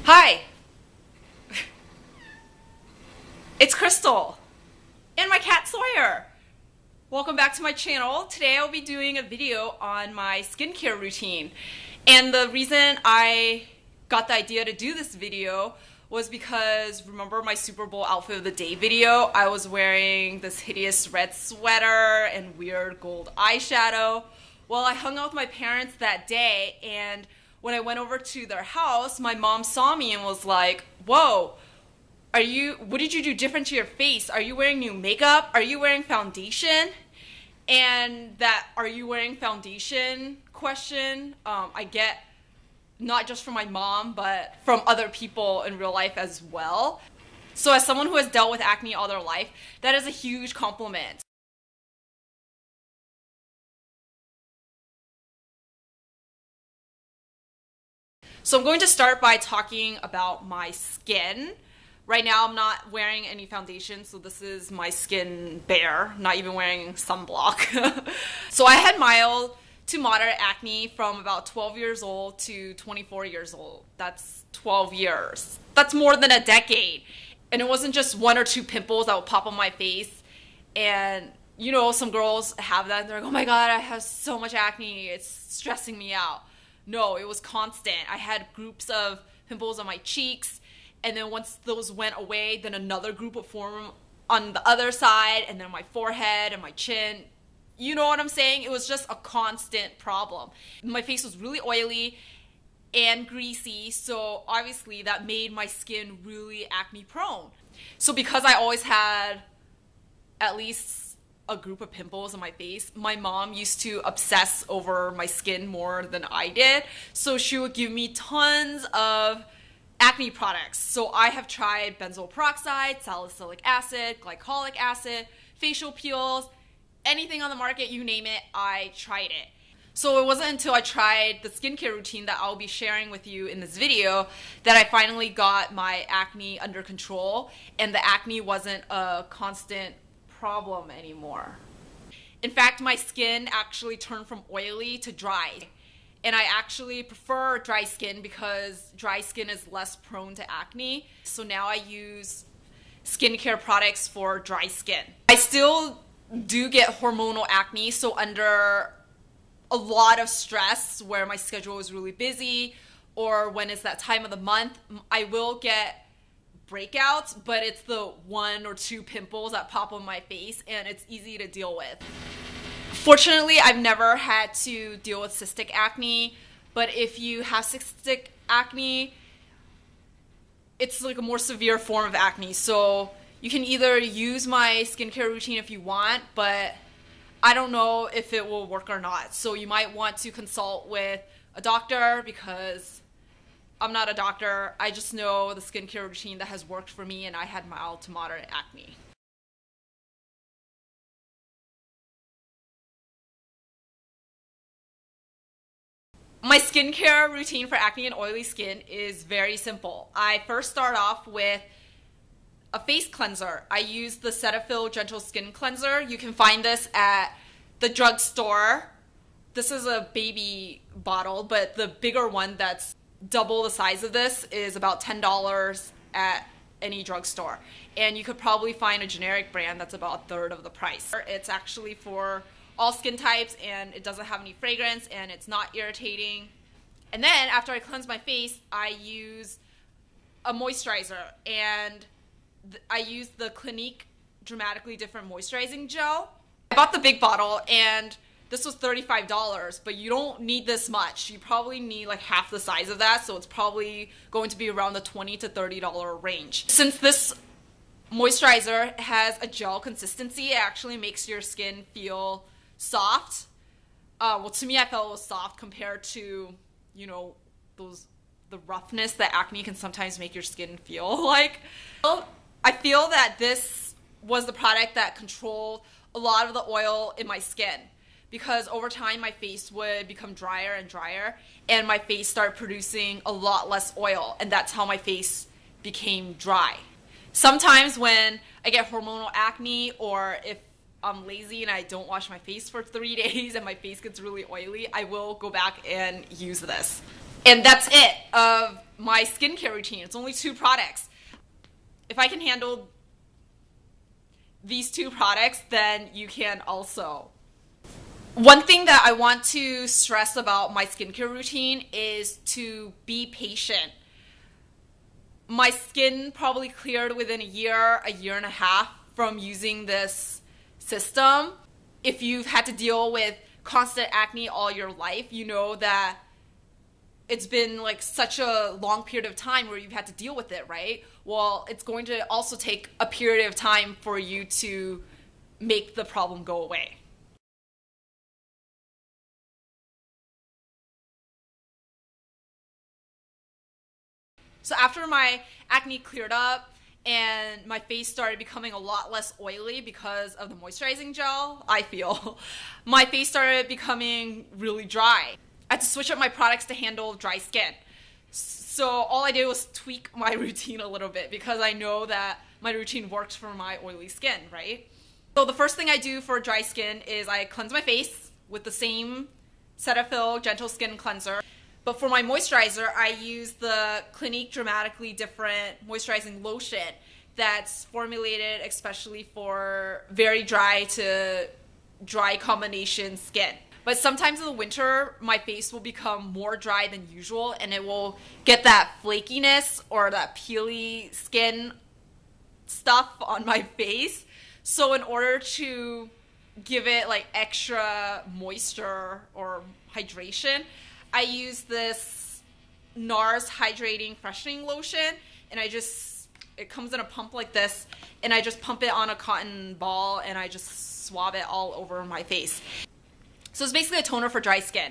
Hi, it's Crystal and my cat Sawyer. Welcome back to my channel. Today I'll be doing a video on my skincare routine. And the reason I got the idea to do this video was because, remember my Super Bowl outfit of the day video? I was wearing this hideous red sweater and weird gold eyeshadow. Well, I hung out with my parents that day, and when I went over to their house, my mom saw me and was like, whoa, what did you do different to your face? Are you wearing new makeup? Are you wearing foundation? And that "are you wearing foundation" question, I get not just from my mom, but from other people in real life as well. So as someone who has dealt with acne all their life, that is a huge compliment. So I'm going to start by talking about my skin. Right now I'm not wearing any foundation, so this is my skin bare, not even wearing sunblock. So I had mild to moderate acne from about 12 years old to 24 years old. That's 12 years. That's more than a decade. And it wasn't just one or two pimples that would pop on my face. And you know, some girls have that and they're like, oh my god, I have so much acne, it's stressing me out. No, it was constant. I had groups of pimples on my cheeks, and then once those went away, then another group would form on the other side, and then my forehead and my chin. You know what I'm saying? It was just a constant problem. My face was really oily and greasy, so obviously that made my skin really acne prone. So because I always had at least a group of pimples on my face, my mom used to obsess over my skin more than I did. So she would give me tons of acne products. So I have tried benzoyl peroxide, salicylic acid, glycolic acid, facial peels, anything on the market, you name it, I tried it. So it wasn't until I tried the skincare routine that I'll be sharing with you in this video that I finally got my acne under control, and the acne wasn't a constant problem anymore. In fact, my skin actually turned from oily to dry. And I actually prefer dry skin because dry skin is less prone to acne. So now I use skincare products for dry skin. I still do get hormonal acne, so under a lot of stress where my schedule is really busy or when it's that time of the month, I will get breakouts, but it's the one or two pimples that pop on my face, and it's easy to deal with. Fortunately, I've never had to deal with cystic acne, but if you have cystic acne, it's like a more severe form of acne. So you can either use my skincare routine if you want, but I don't know if it will work or not. So you might want to consult with a doctor, because I'm not a doctor. I just know the skincare routine that has worked for me, and I had mild to moderate acne. My skincare routine for acne and oily skin is very simple. I first start off with a face cleanser. I use the Cetaphil Gentle Skin Cleanser. You can find this at the drugstore. This is a baby bottle, but the bigger one that's double the size of this is about $10 at any drugstore. And you could probably find a generic brand that's about a third of the price. It's actually for all skin types, and it doesn't have any fragrance, and it's not irritating. And then after I cleanse my face, I use a moisturizer, and I use the Clinique Dramatically Different Moisturizing Gel. I bought the big bottle, and this was $35, but you don't need this much. You probably need like half the size of that, so it's probably going to be around the $20 to $30 range. Since this moisturizer has a gel consistency, it actually makes your skin feel soft. Well, to me, I felt it was soft compared to, you know, the roughness that acne can sometimes make your skin feel like. I feel that this was the product that controlled a lot of the oil in my skin, because over time my face would become drier and drier, and my face started producing a lot less oil, and that's how my face became dry. Sometimes when I get hormonal acne, or if I'm lazy and I don't wash my face for 3 days and my face gets really oily, I will go back and use this. And that's it of my skincare routine. It's only 2 products. If I can handle these 2 products, then you can also. One thing that I want to stress about my skincare routine is to be patient. My skin probably cleared within a year and a half from using this system. If you've had to deal with constant acne all your life, you know that it's been like such a long period of time where you've had to deal with it, right? Well, it's going to also take a period of time for you to make the problem go away. So after my acne cleared up and my face started becoming a lot less oily because of the moisturizing gel, I feel, my face started becoming really dry. I had to switch up my products to handle dry skin. So all I did was tweak my routine a little bit because I know that my routine works for my oily skin, right? So the first thing I do for dry skin is I cleanse my face with the same Cetaphil Gentle Skin Cleanser. But for my moisturizer, I use the Clinique Dramatically Different Moisturizing Lotion that's formulated especially for very dry to dry combination skin. But sometimes in the winter, my face will become more dry than usual and it will get that flakiness or that peely skin stuff on my face. So in order to give it like extra moisture or hydration, I use this NARS Hydrating Freshening Lotion, and it comes in a pump like this, and I just pump it on a cotton ball, and I just swab it all over my face. So it's basically a toner for dry skin,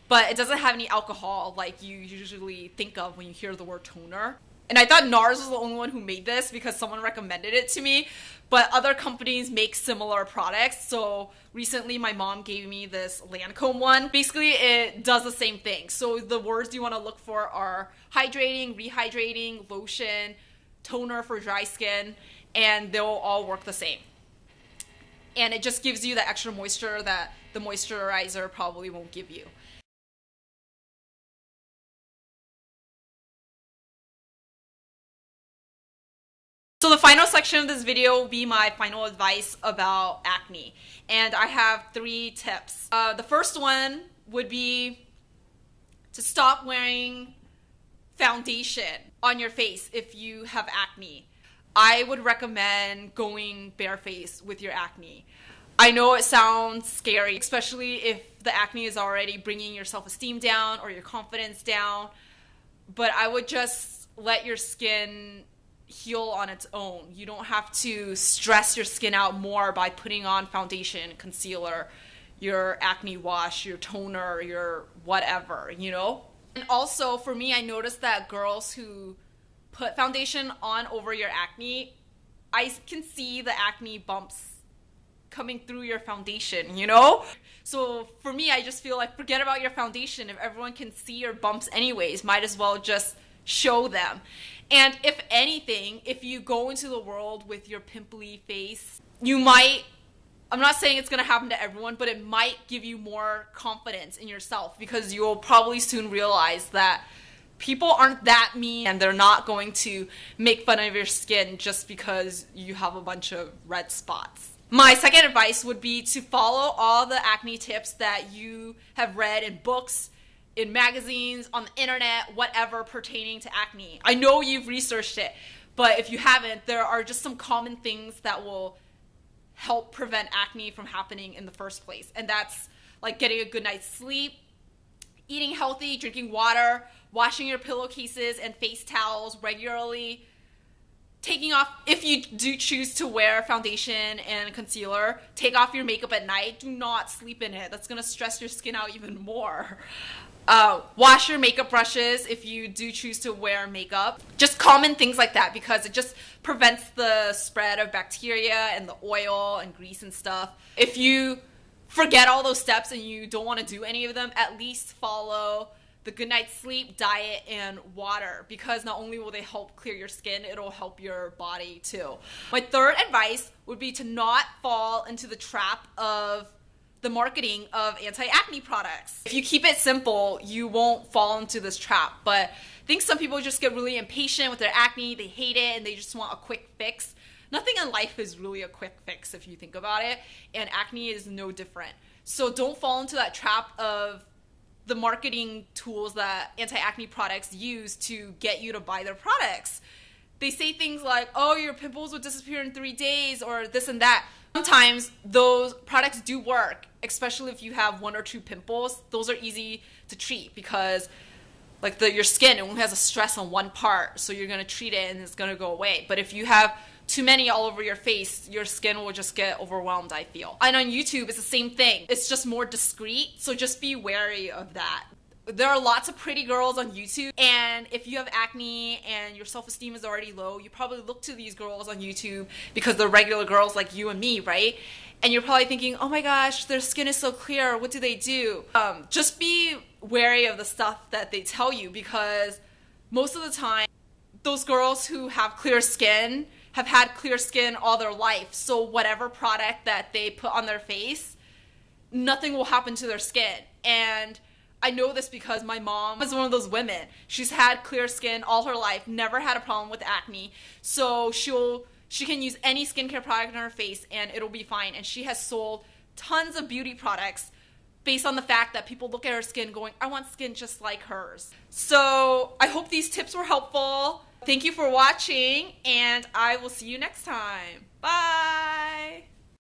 but it doesn't have any alcohol like you usually think of when you hear the word toner. And I thought NARS was the only one who made this because someone recommended it to me, but other companies make similar products. So recently my mom gave me this Lancome one. Basically it does the same thing. So the words you want to look for are hydrating, rehydrating, lotion, toner for dry skin, and they'll all work the same. And it just gives you the extra moisture that the moisturizer probably won't give you. So the final section of this video will be my final advice about acne. And I have 3 tips. The first one would be to stop wearing foundation on your face if you have acne. I would recommend going barefaced with your acne. I know it sounds scary, especially if the acne is already bringing your self-esteem down or your confidence down, but I would just let your skin heal on its own. You don't have to stress your skin out more by putting on foundation, concealer, your acne wash, your toner, your whatever, you know? And also, for me, I noticed that girls who put foundation on over your acne, I can see the acne bumps coming through your foundation, you know? So for me, I just feel like forget about your foundation. If everyone can see your bumps anyways, might as well just show them. And if anything, if you go into the world with your pimply face, you might, I'm not saying it's going to happen to everyone, but it might give you more confidence in yourself because you'll probably soon realize that people aren't that mean and they're not going to make fun of your skin just because you have a bunch of red spots. My second advice would be to follow all the acne tips that you have read in books, in magazines, on the internet, whatever pertaining to acne. I know you've researched it, but if you haven't, there are just some common things that will help prevent acne from happening in the first place. And that's like getting a good night's sleep, eating healthy, drinking water, washing your pillowcases and face towels regularly, taking off, if you do choose to wear foundation and concealer, take off your makeup at night. Do not sleep in it. That's going to stress your skin out even more. Wash your makeup brushes if you do choose to wear makeup. Just common things like that because it just prevents the spread of bacteria and the oil and grease and stuff. If you forget all those steps and you don't want to do any of them, at least follow the good night's sleep, diet, and water because not only will they help clear your skin, it'll help your body too. My third advice would be to not fall into the trap of the marketing of anti-acne products. If you keep it simple, you won't fall into this trap. But I think some people just get really impatient with their acne, they hate it, and they just want a quick fix. Nothing in life is really a quick fix if you think about it, and acne is no different. So don't fall into that trap of the marketing tools that anti-acne products use to get you to buy their products. They say things like, oh, your pimples will disappear in 3 days, or this and that. Sometimes those products do work, especially if you have 1 or 2 pimples. Those are easy to treat because like your skin only has a stress on one part, so you're going to treat it and it's going to go away. But if you have too many all over your face, your skin will just get overwhelmed, I feel. And on YouTube, it's the same thing. It's just more discreet, so just be wary of that. There are lots of pretty girls on YouTube, and if you have acne and your self-esteem is already low, you probably look to these girls on YouTube because they're regular girls like you and me, right? And you're probably thinking, oh my gosh, their skin is so clear, what do they do? Just be wary of the stuff that they tell you, because most of the time, those girls who have clear skin have had clear skin all their life. So whatever product that they put on their face, nothing will happen to their skin. And I know this because my mom is one of those women. She's had clear skin all her life, never had a problem with acne. So she can use any skincare product on her face and it'll be fine. And she has sold tons of beauty products based on the fact that people look at her skin going, I want skin just like hers. So I hope these tips were helpful. Thank you for watching, and I will see you next time. Bye!